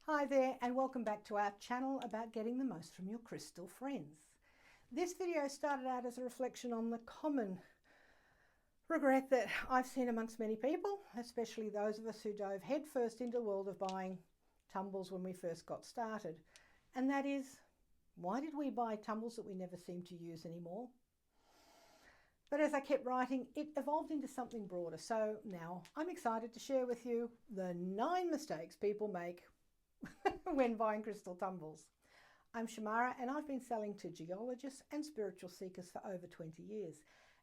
Hi there and welcome back to our channel about getting the most from your crystal friends. This video started out as a reflection on the common regret that I've seen amongst many people, especially those of us who dove headfirst into the world of buying tumbles when we first got started. And that is, why did we buy tumbles that we never seem to use anymore? But as I kept writing, it evolved into something broader. So now I'm excited to share with you the 9 mistakes people make when buying crystal tumbles. I'm Shamarah and I've been selling to geologists and spiritual seekers for over 20 years.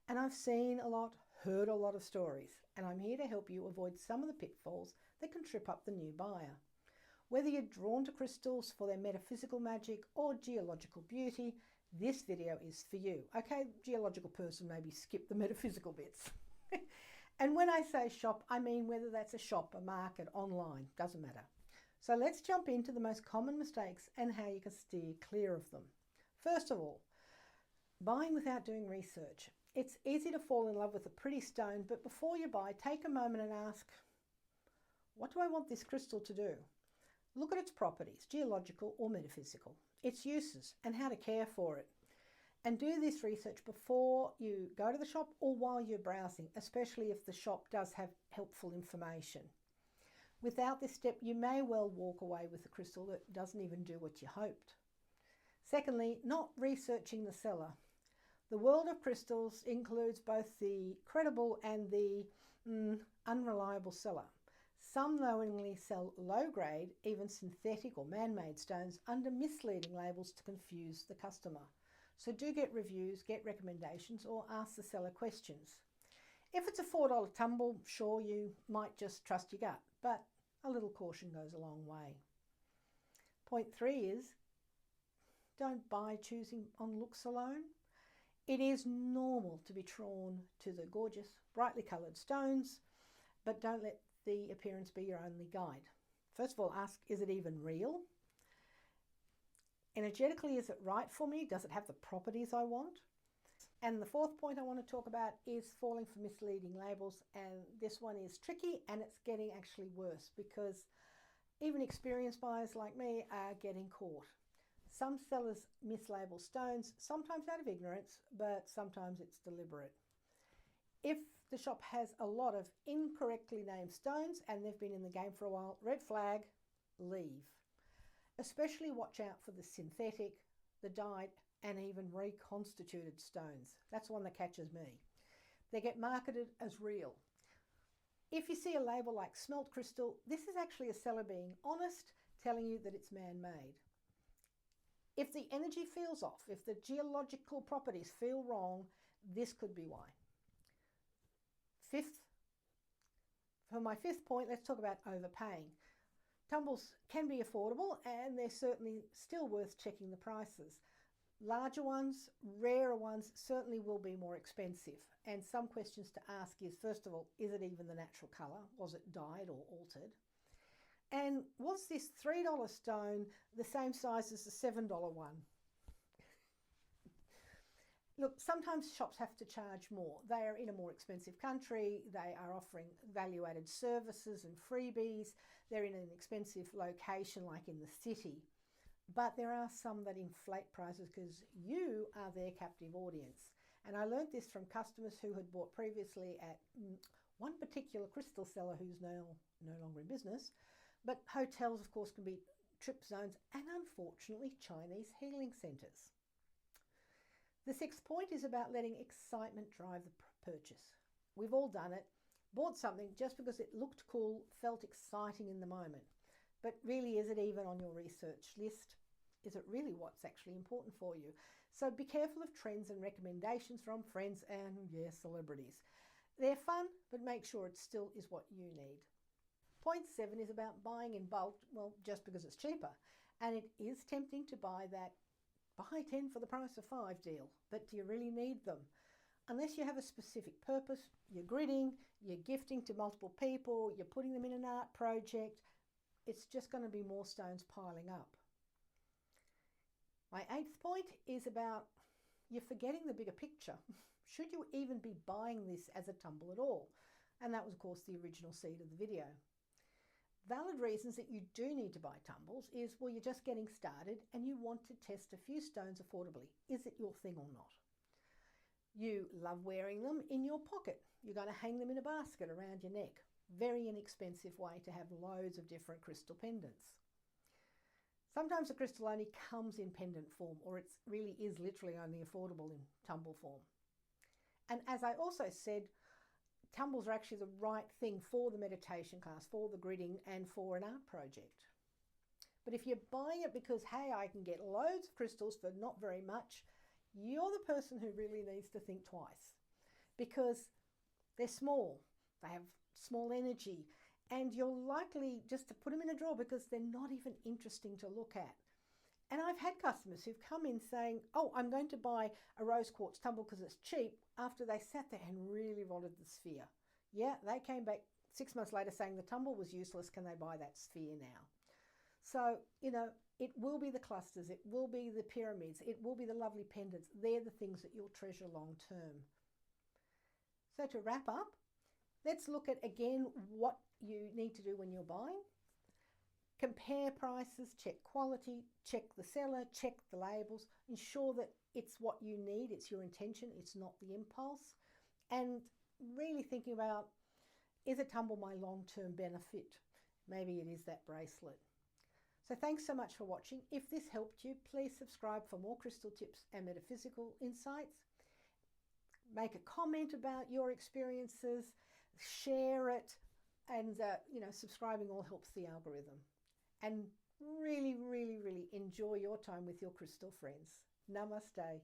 And I've seen a lot, heard a lot of stories, and I'm here to help you avoid some of the pitfalls that can trip up the new buyer. Whether you're drawn to crystals for their metaphysical magic or geological beauty, this video is for you. Okay, geological person, maybe skip the metaphysical bits. And when I say shop, I mean whether that's a shop, a market, online, doesn't matter. So let's jump into the most common mistakes and how you can steer clear of them. First of all, buying without doing research. It's easy to fall in love with a pretty stone, but before you buy, take a moment and ask, what do I want this crystal to do? Look at its properties, geological or metaphysical, its uses and how to care for it. And do this research before you go to the shop or while you're browsing, especially if the shop does have helpful information. Without this step, you may well walk away with a crystal that doesn't even do what you hoped. Secondly, not researching the seller. The world of crystals includes both the credible and the unreliable seller. Some knowingly sell low-grade, even synthetic or man-made stones under misleading labels to confuse the customer. So do get reviews, get recommendations, or ask the seller questions. If it's a $4 tumble, sure, you might just trust your gut, but a little caution goes a long way. Point 3 is, don't buy choosing on looks alone. It is normal to be drawn to the gorgeous, brightly coloured stones, but don't let the appearance be your only guide. First of all, ask, is it even real? Energetically, is it right for me? Does it have the properties I want? And the fourth point I want to talk about is falling for misleading labels, and this one is tricky and it's getting actually worse because even experienced buyers like me are getting caught. Some sellers mislabel stones, sometimes out of ignorance, but sometimes it's deliberate. If the shop has a lot of incorrectly named stones and they've been in the game for a while, red flag, leave. Especially watch out for the synthetic, the dyed, and even reconstituted stones. That's one that catches me. They get marketed as real. If you see a label like smelt crystal, this is actually a seller being honest, telling you that it's man-made. If the energy feels off, if the geological properties feel wrong, this could be why. For my fifth point, let's talk about overpaying. Tumbles can be affordable and they're certainly still worth checking the prices. Larger ones, rarer ones certainly will be more expensive. And some questions to ask is, first of all, is it even the natural colour? Was it dyed or altered? And was this $3 stone the same size as the $7 one? Look, sometimes shops have to charge more. They are in a more expensive country. They are offering value-added services and freebies. They're in an expensive location like in the city. But there are some that inflate prices because you are their captive audience. And I learned this from customers who had bought previously at one particular crystal seller who's now no longer in business. But hotels, of course, can be trip zones and unfortunately Chinese healing centres. The sixth point is about letting excitement drive the purchase. We've all done it, bought something just because it looked cool, felt exciting in the moment. But really, is it even on your research list? Is it really what's actually important for you? So be careful of trends and recommendations from friends and, yes, celebrities. They're fun, but make sure it still is what you need. Point 7 is about buying in bulk, well, just because it's cheaper. And it is tempting to buy that buy 10 for the price of 5 deal, but do you really need them? Unless you have a specific purpose, you're gridding, you're gifting to multiple people, you're putting them in an art project, it's just going to be more stones piling up. My 8th point is about you're forgetting the bigger picture. Should you even be buying this as a tumble at all? And that was, of course, the original seed of the video. Valid reasons that you do need to buy tumbles is, well, you're just getting started and you want to test a few stones affordably. Is it your thing or not? You love wearing them in your pocket. You're going to hang them in a basket around your neck. Very inexpensive way to have loads of different crystal pendants. Sometimes the crystal only comes in pendant form, or it really is literally only affordable in tumble form. And as I also said, tumbles are actually the right thing for the meditation class, for the gridding, and for an art project. But if you're buying it because, hey, I can get loads of crystals for not very much, you're the person who really needs to think twice, because they're small, they have small energy, and you're likely just to put them in a drawer because they're not even interesting to look at. And I've had customers who've come in saying, oh, I'm going to buy a rose quartz tumble because it's cheap, after they sat there and really wanted the sphere. Yeah, they came back 6 months later saying the tumble was useless, can they buy that sphere now? So, you know, it will be the clusters, it will be the pyramids, it will be the lovely pendants. They're the things that you'll treasure long term. So to wrap up, let's look at again what you need to do when you're buying. Compare prices, check quality, check the seller, check the labels, ensure that it's what you need, it's your intention, it's not the impulse. And really thinking about, is a tumble my long-term benefit? Maybe it is that bracelet. So thanks so much for watching. If this helped you, please subscribe for more crystal tips and metaphysical insights. Make a comment about your experiences, share it, and subscribing all helps the algorithm. And really, really, really enjoy your time with your crystal friends. Namaste.